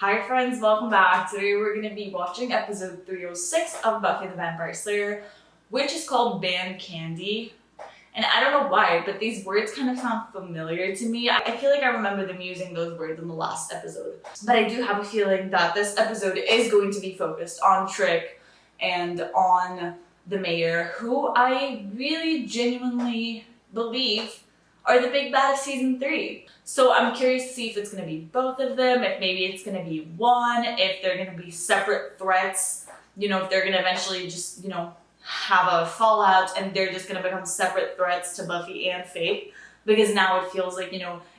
Hi friends, welcome back. Today we're going to be watching episode 306 of Buffy the Vampire Slayer, which is called Band Candy. And I don't know why, but these words kind of sound familiar to me. I feel like I remember them using those words in the last episode. But I do have a feeling that this episode is going to be focused on Trick and on the mayor, who I really genuinely believe are the big bad of season 3. So I'm curious to see if it's going to be both of them, if maybe it's going to be one, if they're going to be separate threats, if they're going to eventually just, have a fallout and they're just going to become separate threats to Buffy and Faith. Because now it feels like,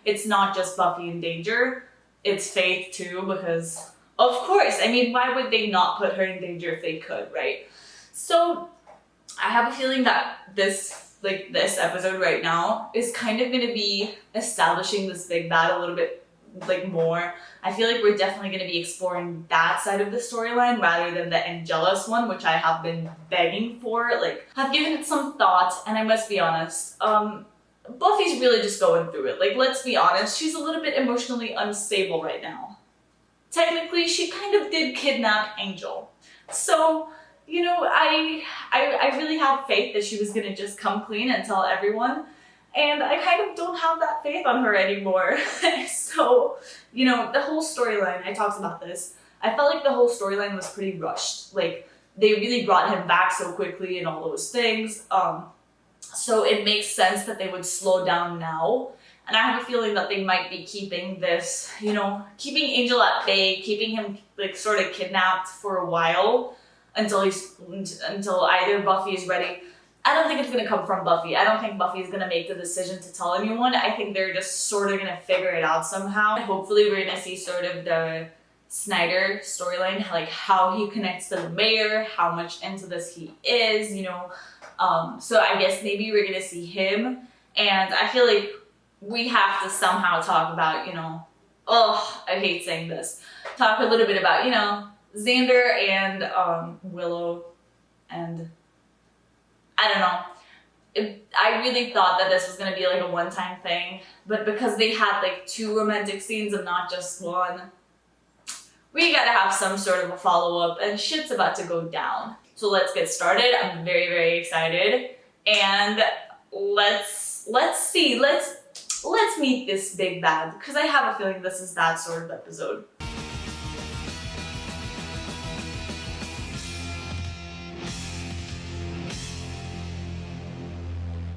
it's not just Buffy in danger, it's Faith too, because of course, why would they not put her in danger if they could, right? So I have a feeling that this episode right now is kind of going to be establishing this big bad a little bit more. I feel like we're definitely going to be exploring that side of the storyline rather than the Angelus one, which I have been begging for. I've given it some thought, and I must be honest, Buffy's really just going through it. Let's be honest, she's a little bit emotionally unstable right now. Technically, she kind of did kidnap Angel. So, I really had faith that she was going to just come clean and tell everyone. And I kind of don't have that faith on her anymore. So, the whole storyline, I talked about this. I felt like the whole storyline was pretty rushed. They really brought him back so quickly and all those things. So it makes sense that they would slow down now. And I have a feeling that they might be keeping this, keeping Angel at bay, keeping him sort of kidnapped for a while until either Buffy is ready. I don't think it's going to come from Buffy. I don't think Buffy is going to make the decision to tell anyone. I think they're just sort of going to figure it out somehow. Hopefully we're going to see sort of the Snyder storyline, how he connects to the mayor, how much into this he is, So I guess maybe we're going to see him. And I feel like we have to somehow talk about, I hate saying this, talk a little bit about, Xander and Willow, and I don't know. I really thought that this was going to be a one-time thing, but because they had 2 romantic scenes and not just one, we gotta have some sort of a follow-up, and shit's about to go down. So let's get started. I'm very, very excited, and let's meet this big bad, because I have a feeling this is that sort of episode.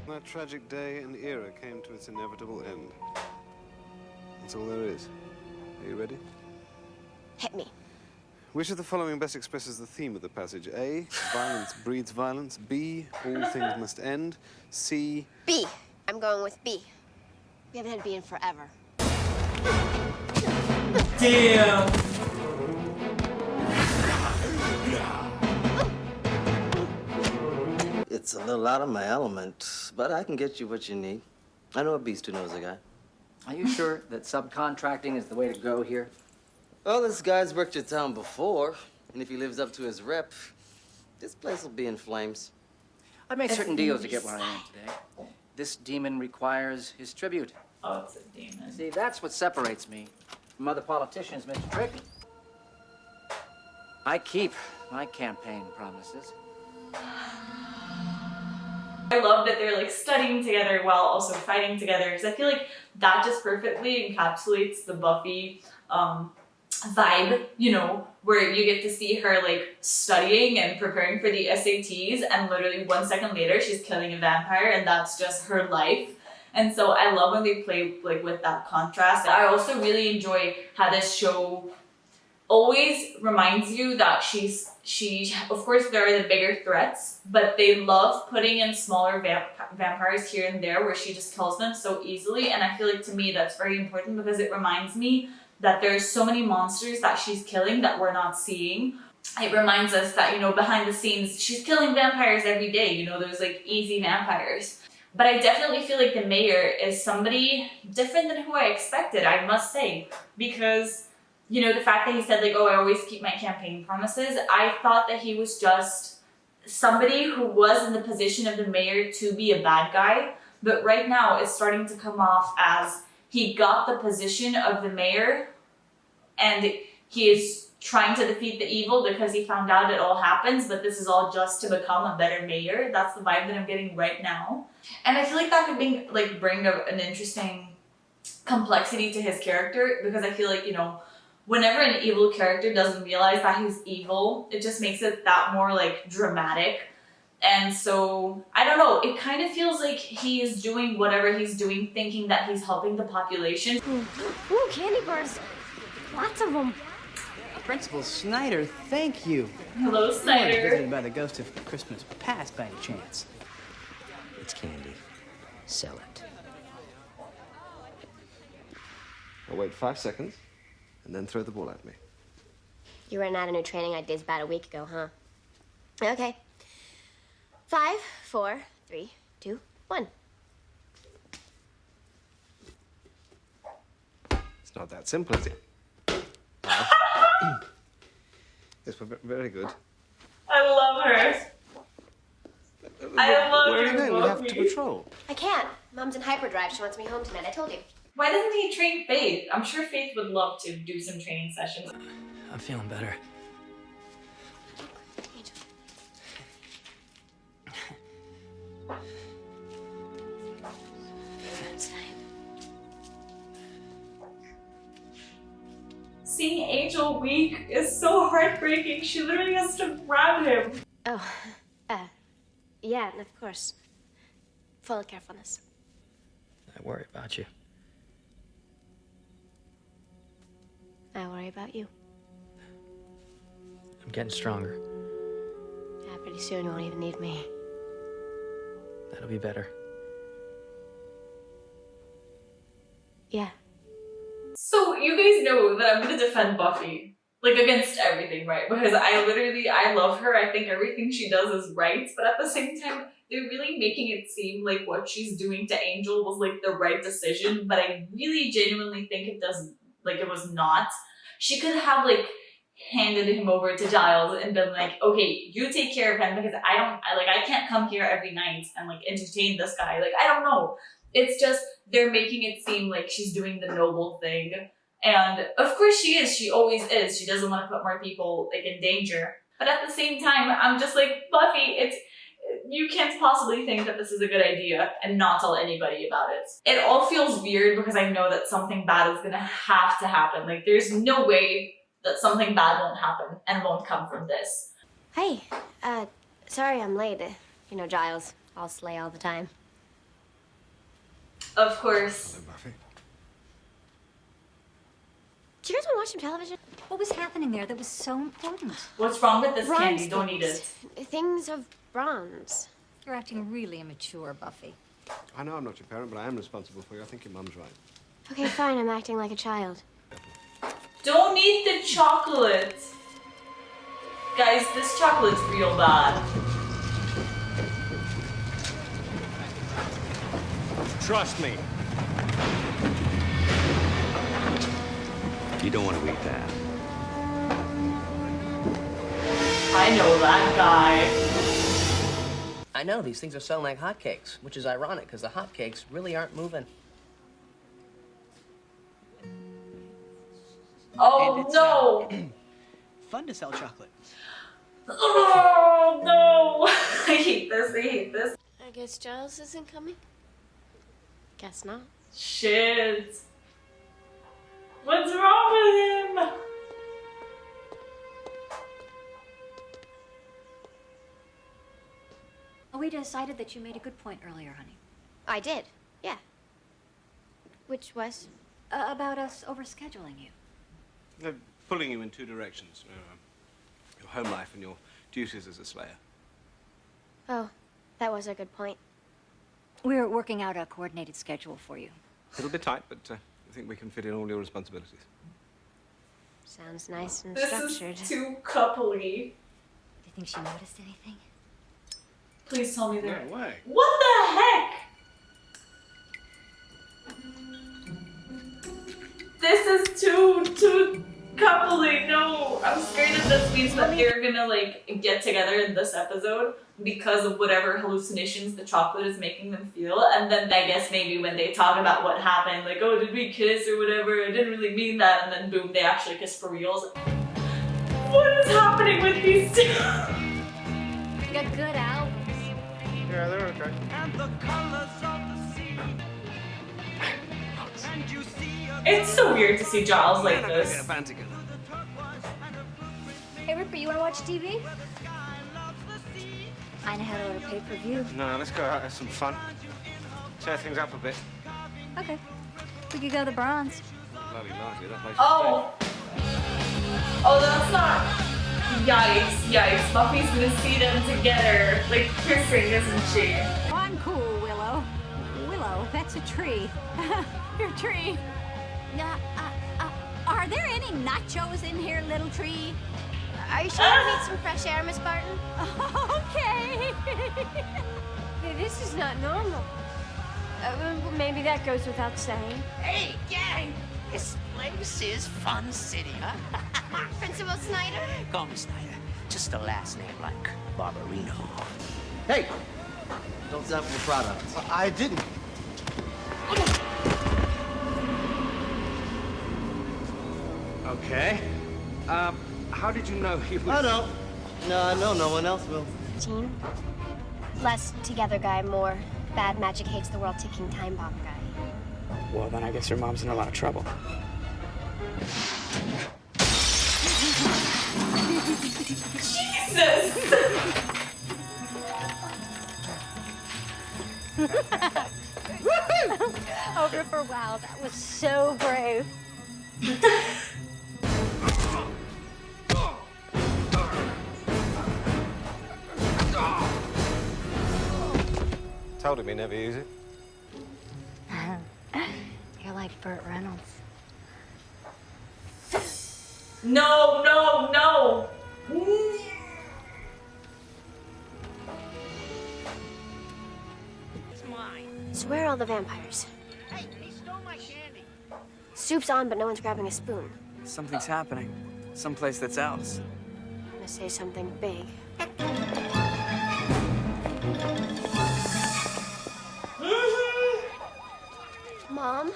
That tragic day and era came to its inevitable end. That's all there is. Are you ready? Hit me. Which of the following best expresses the theme of the passage? A, violence breeds violence. B, all things must end. C, B. I'm going with B. We haven't had B in forever. Damn! It's a little out of my element, but I can get you what you need. I know a beast who knows a guy. Are you sure that subcontracting is the way to go here? Well, this guy's worked your town before, and if he lives up to his rep, this place will be in flames. I made certain deals to get where I am today. This demon requires his tribute. Oh, it's a demon. See, that's what separates me from other politicians, Mr. Trick. I keep my campaign promises. I love that they're studying together while also fighting together, because I feel like that just perfectly encapsulates the Buffy vibe, where you get to see her studying and preparing for the SATs, and literally 1 second later she's killing a vampire, and that's just her life. And so I love when they play with that contrast. I also really enjoy how this show always reminds you that she of course there are the bigger threats, but they love putting in smaller vampires here and there where she just kills them so easily. And I feel like to me that's very important, because it reminds me that there's so many monsters that she's killing that we're not seeing. It reminds us that, behind the scenes, she's killing vampires every day. There's easy vampires. But I definitely feel like the mayor is somebody different than who I expected, I must say. Because the fact that he said I always keep my campaign promises, I thought that he was just somebody who was in the position of the mayor to be a bad guy. But right now it's starting to come off as he got the position of the mayor and he is trying to defeat the evil because he found out it all happens, but this is all just to become a better mayor. That's the vibe that I'm getting right now. And I feel like that could bring an interesting complexity to his character, because I feel like, you know, whenever an evil character doesn't realize that he's evil, it just makes it that more like dramatic. And so, I don't know, it kind of feels like he is doing whatever he's doing thinking that he's helping the population. Ooh, candy bars. Lots of them. Principal Snyder, thank you. Hello, You weren't Snyder. visited by the ghost of Christmas past by any chance. It's candy. Sell it. I'll wait 5 seconds and then throw the ball at me. You ran out of new training ideas about a week ago, huh? Okay. 5, 4, 3, 2, 1. It's not that simple, is it? Yes, we're very good. I love her. I love Where are you, you going? We have to Buffy. patrol. I can't. Mom's in hyperdrive. She wants me home tonight. I told you. Why doesn't he train Faith? I'm sure Faith would love to do some training sessions. I'm feeling better. Angel. It's fine. Seeing Angel weak is so heartbreaking. She literally has to grab him. Oh, yeah, of course. Full of carefulness. I worry about you. I worry about you. I'm getting stronger. Yeah, pretty soon you won't even need me. That'll be better. Yeah. So you guys know that I'm gonna defend Buffy. Like, against everything, right? Because I love her. I think everything she does is right. But at the same time, they're really making it seem like what she's doing to Angel was like the right decision. But I really genuinely think it doesn't, like, it was not. She could have like handed him over to Giles and been like, okay, you take care of him because I can't come here every night and like entertain this guy. Like, I don't know. It's just, they're making it seem like she's doing the noble thing. And of course she is. She always is. She doesn't want to put more people like in danger. But at the same time, I'm just like, Buffy, you can't possibly think that this is a good idea and not tell anybody about it. It all feels weird because I know that something bad is gonna have to happen. Like, there's no way that something bad won't happen and won't come from this. Hey, sorry I'm late. You know, Giles, I'll slay all the time. Of course. Hello, Buffy. Do you guys want to watch some television? What was happening there that was so important? What's wrong with this Bronze candy? Don't eat things. it. Things of bronze. You're acting really immature, Buffy. I know I'm not your parent, but I am responsible for you. I think your mum's right. Okay, fine, I'm acting like a child. Don't eat the chocolate. Guys, this chocolate's real bad. Trust me. You don't want to eat that. I know that guy. I know, these things are selling like hotcakes, which is ironic because the hotcakes really aren't moving. Oh And it's, no! Fun to sell chocolate. Oh no! I hate this, I hate this. I guess Giles isn't coming? Guess not. Shit. What's wrong with him? We decided that you made a good point earlier, honey. I did, yeah. Which was? About us overscheduling you. They're pulling you in two directions. Your home life and your duties as a Slayer. Oh, that was a good point. We're working out a coordinated schedule for you. It'll be tight, but I think we can fit in all your responsibilities. Sounds nice and This structured. is too coupley. Do you think she noticed anything? Please tell me there. No way. What the heck? This is too Can't believe, no. I'm scared that this means that they're gonna like get together in this episode because of whatever hallucinations the chocolate is making them feel. And then I guess maybe when they talk about what happened, like, oh, did we kiss or whatever? I didn't really mean that. And then boom, they actually kiss for reals. What is happening with these two? You got good out. Yeah, they're okay. It's so weird to see Giles like this. Hey, Ripper, you want to watch TV? I know how to order pay-per-view. No, let's go out, have some fun. Tear things up a bit. Okay. We could go to the Bronze. Bloody lousy, that place is Oh. Oh, that's not. Yikes, yikes. Buffy's gonna see them together, like kissing, isn't she? Oh, I'm cool, Willow. Willow, that's a tree. Your tree. Are there any nachos in here, little tree? Are you sure you need some fresh air, Miss Barton? Okay. Hey, this is not normal. Maybe that goes without saying. Hey, gang! This place is Fun City, huh? Principal Snyder? Call me Snyder. Just a last name like Barbarino. Hey! Don't sample the product. I didn't. Okay. How did you know he was... I don't. No, I know no one else will. Gene? Less together guy, more bad magic hates the world ticking time bomb guy. Well, then I guess your mom's in a lot of trouble. Jesus! Oh, Ripper, wow, that was so brave. Told him he never use it. You're like Burt Reynolds. No, no, no! It's mine. So where are all the vampires? Hey, he stole my candy. Soup's on, but no one's grabbing a spoon. Something's happening. Someplace that's ours. I'm gonna say something big. Mom?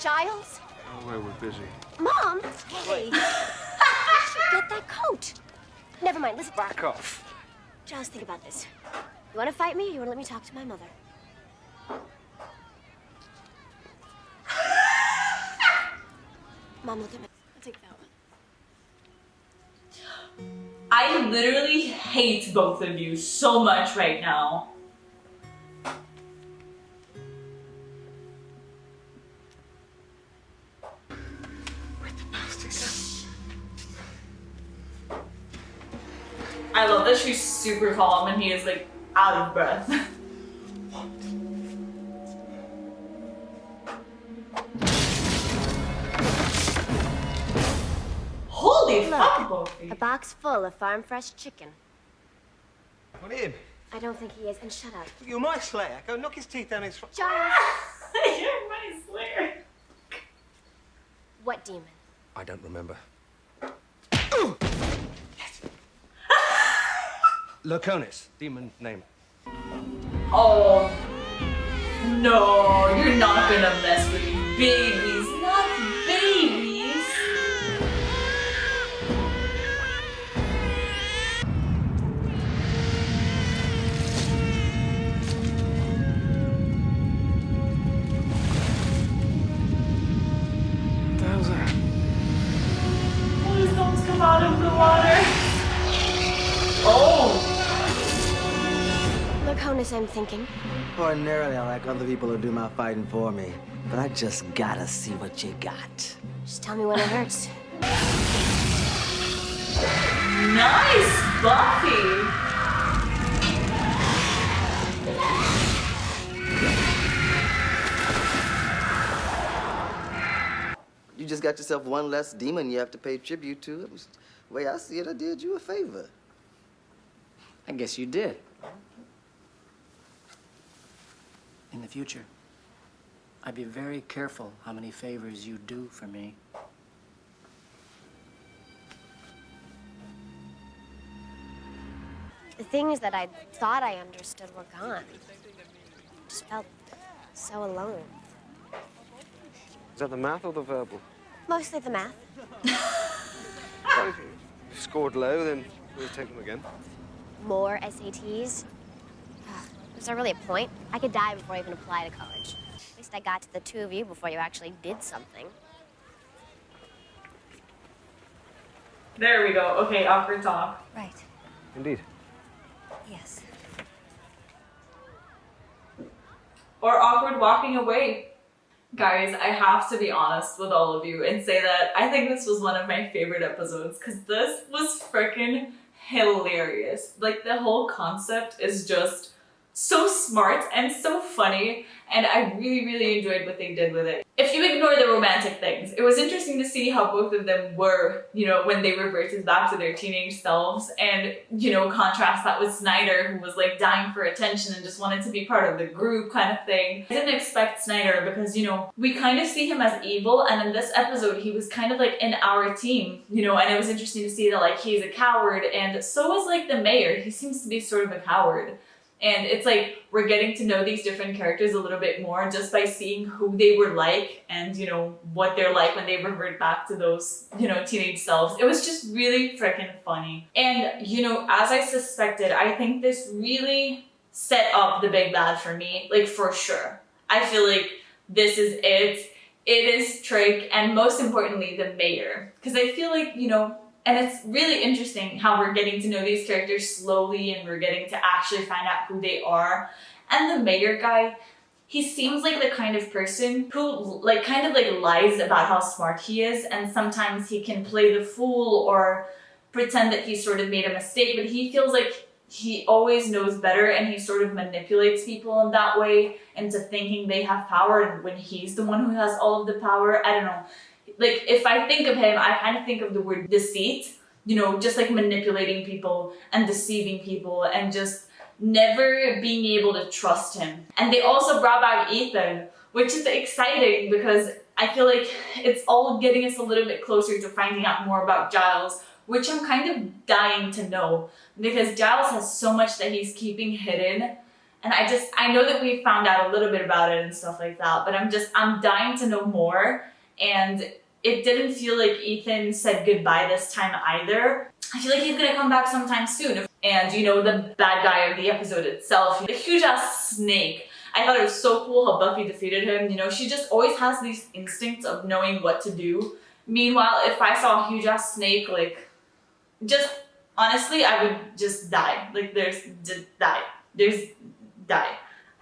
Giles? Oh, well, we're busy. Mom? Hey! Get that coat! Never mind, listen. Back off. Giles, think about this. You wanna fight me or you wanna let me talk to my mother? Mom, look at me. I'll take that one. I literally hate both of you so much right now. I love that she's super calm and he is like out of breath. Holy fuck, Buffy. A box full of farm fresh chicken. What him? I don't think he is, and shut up. You're my Slayer. Go knock his teeth down his throat. Giles! You're my Slayer. What demon? I don't remember. Loconis, demon name. Oh. No, you're not gonna mess with babies. Not babies. What the hell's that? Please don't come out of the water. Oh. Loconis, I'm thinking. Ordinarily, I like other people to do my fighting for me. But I just gotta see what you got. Just tell me when it hurts. Nice, Buffy. You just got yourself one less demon you have to pay tribute to. The way I see it, I did you a favor. I guess you did. In the future, I'd be very careful how many favors you do for me. The things that I thought I understood were gone. Just felt so alone. Is that the math or the verbal? Mostly the math. Well, if you scored low, then we'll take them again. More SATs. Was there really a point? I could die before I even apply to college. At least I got to the two of you before you actually did something. There we go. Okay, awkward talk. Right. Indeed. Yes. Or awkward walking away. Guys, I have to be honest with all of you and say that I think this was one of my favorite episodes because this was freaking hilarious. Like, the whole concept is just so smart and so funny, and I really, really enjoyed what they did with it. If you ignore the romantic things, it was interesting to see how both of them were, you know, when they reverted back to their teenage selves, and, you know, contrast that with Snyder, who was like dying for attention and just wanted to be part of the group kind of thing. I didn't expect Snyder because, you know, we kind of see him as evil, and in this episode he was kind of like in our team, you know, and it was interesting to see that like he's a coward, and so is like the mayor. He seems to be sort of a coward. And it's like we're getting to know these different characters a little bit more just by seeing who they were like and, you know, what they're like when they revert back to those, you know, teenage selves. It was just really freaking funny. And, you know, as I suspected, I think this really set up the big bad for me, like for sure. I feel like this is it. It is Trick, and most importantly, the mayor. Because I feel like, you know, and it's really interesting how we're getting to know these characters slowly and we're getting to actually find out who they are. And the mayor guy, he seems like the kind of person who like kind of like lies about how smart he is, and sometimes he can play the fool or pretend that he sort of made a mistake, but he feels like he always knows better, and he sort of manipulates people in that way into thinking they have power when he's the one who has all of the power. I don't know. Like, if I think of him, I kind of think of the word deceit, you know, just like manipulating people and deceiving people and just never being able to trust him. And they also brought back Ethan, which is exciting because I feel like it's all getting us a little bit closer to finding out more about Giles, which I'm kind of dying to know because Giles has so much that he's keeping hidden. And I know that we found out a little bit about it and stuff like that, but I'm dying to know more. And it didn't feel like Ethan said goodbye this time either. I feel like he's gonna come back sometime soon. And, you know, the bad guy of the episode itself, the huge ass snake. I thought it was so cool how Buffy defeated him. You know, she just always has these instincts of knowing what to do. Meanwhile, if I saw a huge ass snake, like, just honestly, I would just die. Like, die.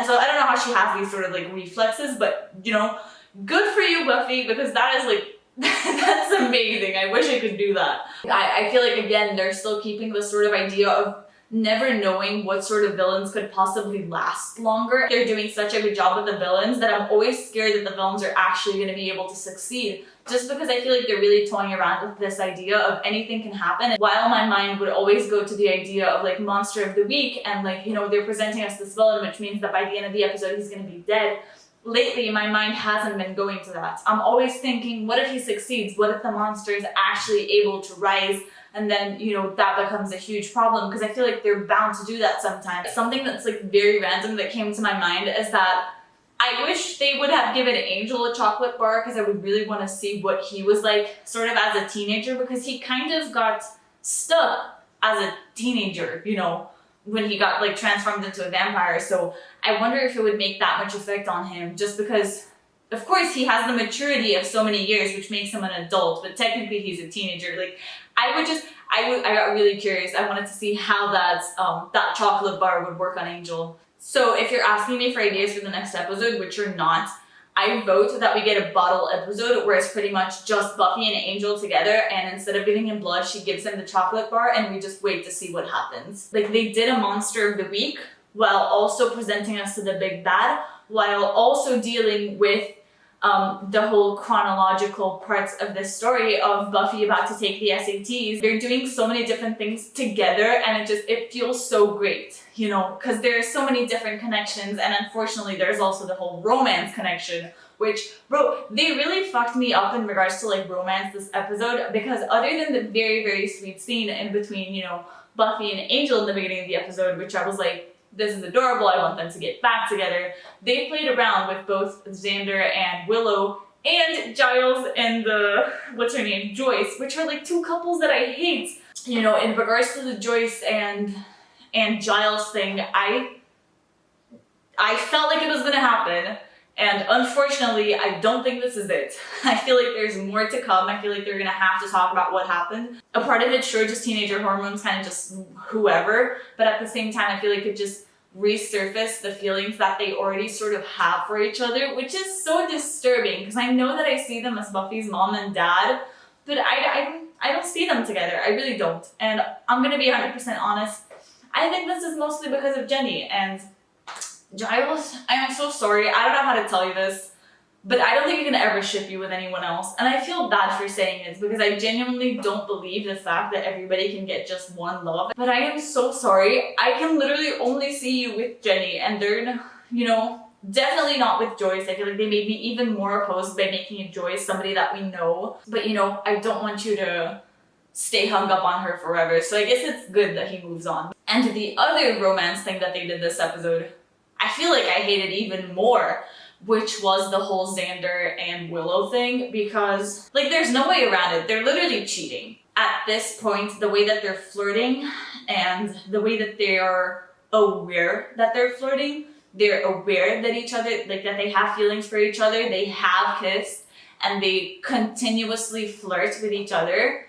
So I don't know how she has these sort of like reflexes, but, you know, good for you, Buffy, because that is like, that's amazing. I wish I could do that. I feel like, again, they're still keeping this sort of idea of never knowing what sort of villains could possibly last longer. They're doing such a good job with the villains that I'm always scared that the villains are actually going to be able to succeed. Just because I feel like they're really toying around with this idea of anything can happen. While my mind would always go to the idea of like monster of the week and like, you know, they're presenting us this villain, which means that by the end of the episode he's going to be dead. Lately, my mind hasn't been going to that. I'm always thinking, what if he succeeds? What if the monster is actually able to rise? And then, you know, that becomes a huge problem because I feel like they're bound to do that sometimes. Something that's like very random that came to my mind is that I wish they would have given Angel a chocolate bar because I would really want to see what he was like sort of as a teenager, because he kind of got stuck as a teenager, you know, when he got like transformed into a vampire. So I wonder if it would make that much effect on him, just because of course he has the maturity of so many years, which makes him an adult, but technically he's a teenager. Like I got really curious. I wanted to see how that chocolate bar would work on Angel. So if you're asking me for ideas for the next episode, which you're not, I vote that we get a bottle episode where it's pretty much just Buffy and Angel together, and instead of giving him blood, she gives him the chocolate bar and we just wait to see what happens. Like, they did a monster of the week while also presenting us to the big bad, while also dealing with the whole chronological parts of this story of Buffy about to take the SATs. They're doing so many different things together, and it feels so great, you know, because there are so many different connections, and unfortunately there's also the whole romance connection which, bro, they really fucked me up in regards to like romance this episode, because other than the very, very sweet scene in between, you know, Buffy and Angel in the beginning of the episode, which I was like, this is adorable, I want them to get back together, they played around with both Xander and Willow and Giles and what's her name, Joyce, which are like two couples that I hate. You know, in regards to the Joyce and Giles thing, I felt like it was gonna happen, and unfortunately, I don't think this is it. I feel like there's more to come. I feel like they're gonna have to talk about what happened. A part of it, sure, just teenager hormones, kind of just whoever, but at the same time, I feel like it just resurface the feelings that they already sort of have for each other, which is so disturbing, because I know that I see them as Buffy's mom and dad, but I don't see them together. I really don't. And I'm gonna be 100% honest. I think this is mostly because of Jenny and Giles. I am so sorry. I don't know how to tell you this, but I don't think you can ever ship you with anyone else. And I feel bad for saying this because I genuinely don't believe the fact that everybody can get just one love. But I am so sorry. I can literally only see you with Jenny, and they're, you know, definitely not with Joyce. I feel like they made me even more opposed by making Joyce somebody that we know. But you know, I don't want you to stay hung up on her forever. So I guess it's good that he moves on. And the other romance thing that they did this episode, I feel like I hated even more, which was the whole Xander and Willow thing, because like there's no way around it. They're literally cheating. At this point, the way that they're flirting and the way that they are aware that they're flirting, they're aware that each other, like that they have feelings for each other, they have kissed, and they continuously flirt with each other.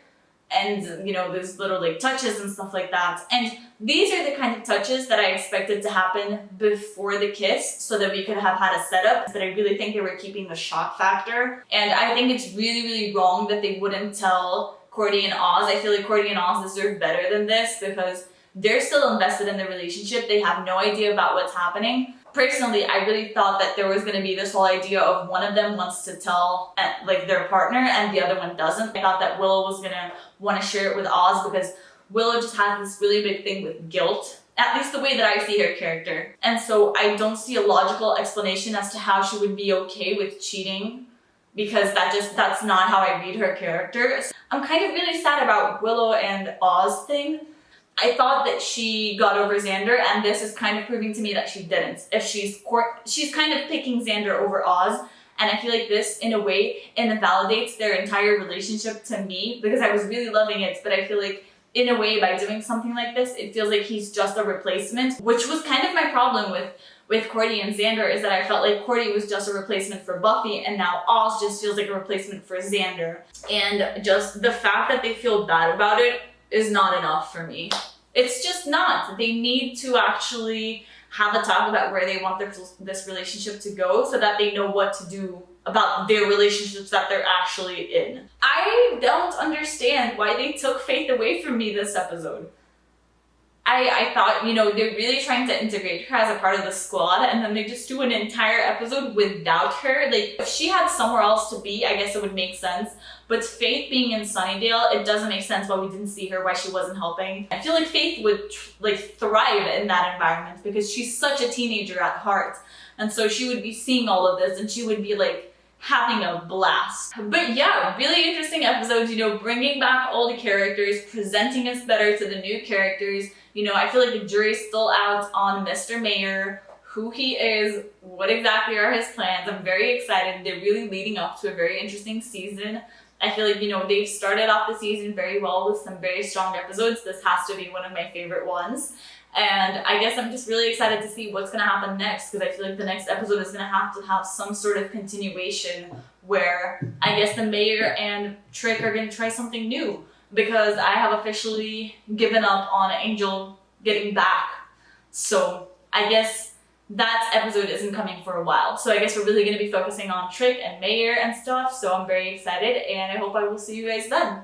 And, you know, there's little like touches and stuff like that. And these are the kind of touches that I expected to happen before the kiss so that we could have had a setup. But I really think they were keeping the shock factor. And I think it's really, really wrong that they wouldn't tell Cordy and Oz. I feel like Cordy and Oz deserve better than this because they're still invested in the relationship. They have no idea about what's happening. Personally, I really thought that there was going to be this whole idea of one of them wants to tell like their partner and the other one doesn't. I thought that Willow was going to want to share it with Oz because Willow just has this really big thing with guilt, at least the way that I see her character. And so I don't see a logical explanation as to how she would be okay with cheating, because that's not how I read her character. So I'm kind of really sad about Willow and Oz thing. I thought that she got over Xander, and this is kind of proving to me that she didn't. If she's kind of picking Xander over Oz, and I feel like this, in a way, invalidates their entire relationship to me, because I was really loving it, but I feel like, in a way, by doing something like this, it feels like he's just a replacement, which was kind of my problem with Cordy and Xander, is that I felt like Cordy was just a replacement for Buffy, and now Oz just feels like a replacement for Xander. And just the fact that they feel bad about it is not enough for me. It's just not. They need to actually have a talk about where they want this relationship to go so that they know what to do about their relationships that they're actually in. I don't understand why they took Faith away from me this episode. I thought, you know, they're really trying to integrate her as a part of the squad, and then they just do an entire episode without her. Like, if she had somewhere else to be, I guess it would make sense. But Faith being in Sunnydale, it doesn't make sense why we didn't see her, why she wasn't helping. I feel like Faith would thrive in that environment because she's such a teenager at heart. And so she would be seeing all of this and she would be like having a blast. But yeah, really interesting episodes, you know, bringing back all the characters, presenting us better to the new characters. You know, I feel like the jury's still out on Mr. Mayor, who he is, what exactly are his plans. I'm very excited. They're really leading up to a very interesting season. I feel like, you know, they've started off the season very well with some very strong episodes. This has to be one of my favorite ones. And I guess I'm just really excited to see what's going to happen next, because I feel like the next episode is going to have some sort of continuation where I guess the mayor and Trick are going to try something new, because I have officially given up on Angel getting back. So I guess that episode isn't coming for a while. So I guess we're really going to be focusing on Trick and Mayor and stuff. So I'm very excited, and I hope I will see you guys then.